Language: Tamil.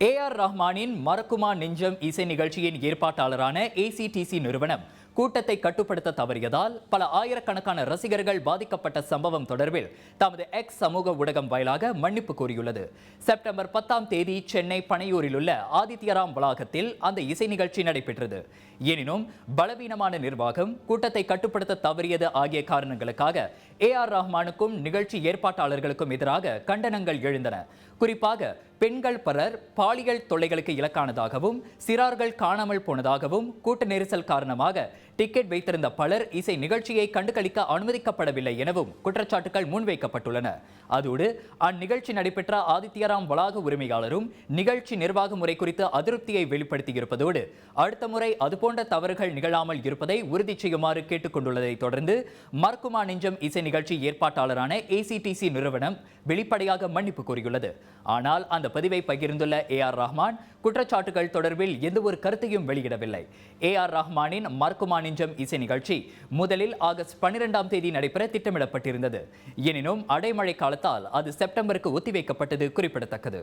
ரஹ்மானின் மறக்குமா நெஞ்சம் இசை நிகழ்ச்சியின் ஏற்பாட்டாளரான ஏசிடிசி நிறுவனம் கூட்டத்தை கட்டுப்படுத்த தவறியதால் பல ஆயிரக்கணக்கான ரசிகர்கள் பாதிக்கப்பட்ட சம்பவம் தொடர்பில் தமது எக்ஸ் சமூக ஊடகம் வாயிலாக மன்னிப்பு கோரியுள்ளது. செப்டம்பர் 10ஆம் தேதி சென்னை பனையூரில் உள்ள ஆதித்யராம் வளாகத்தில் அந்த இசை நிகழ்ச்சி நடைபெற்றது. எனினும் பலவீனமான நிர்வாகம், கூட்டத்தை கட்டுப்படுத்த தவறியது ஆகிய காரணங்களுக்காக ரஹ்மானுக்கும் நிகழ்ச்சி ஏற்பாட்டாளர்களுக்கும் எதிராக கண்டனங்கள் எழுந்தன. குறிப்பாக பெண்கள் பலர் பாலியல் தொல்லைகளுக்கு இலக்கானதாகவும் சிறார்கள் காணாமல் போனதாகவும் கூட்ட நெரிசல் காரணமாக டிக்கெட் வைத்திருந்த பலர் இசை நிகழ்ச்சியை கண்டுகளிக்க அனுமதிக்கப்படவில்லை எனவும் குற்றச்சாட்டுகள் முன்வைக்கப்பட்டுள்ளன. அதோடு அந்நிகழ்ச்சி நடைபெற்ற ஆதித்யராம் வளாக உரிமையாளரும் நிகழ்ச்சி நிர்வாக முறை குறித்து அதிருப்தியை வெளிப்படுத்தியிருப்பதோடு அடுத்த முறை அதுபோன்ற தவறுகள் நிகழாமல் இருப்பதை உறுதி செய்யுமாறு கேட்டுக் கொண்டுள்ளதை தொடர்ந்து மறக்குமா நெஞ்சம் இசை நிகழ்ச்சி ஏற்பாட்டாளரான ஏசிடிசி நிறுவனம் வெளிப்படையாக மன்னிப்பு கோரியுள்ளது. ஆனால் அந்த பதிவை பகிர்ந்துள்ள ரஹ்மான் குற்றச்சாட்டுகள் தொடர்பில் எந்த ஒரு கருத்தையும் வெளியிடவில்லை. ரஹ்மானின் மறக்குமா நெஞ்சம் இசை நிகழ்ச்சி முதலில் ஆகஸ்ட் 12ஆம் தேதி நடைபெற திட்டமிடப்பட்டிருந்தது. எனினும் அடைமழை காலத்தால் அது செப்டம்பருக்கு ஒத்திவைக்கப்பட்டது குறிப்பிடத்தக்கது.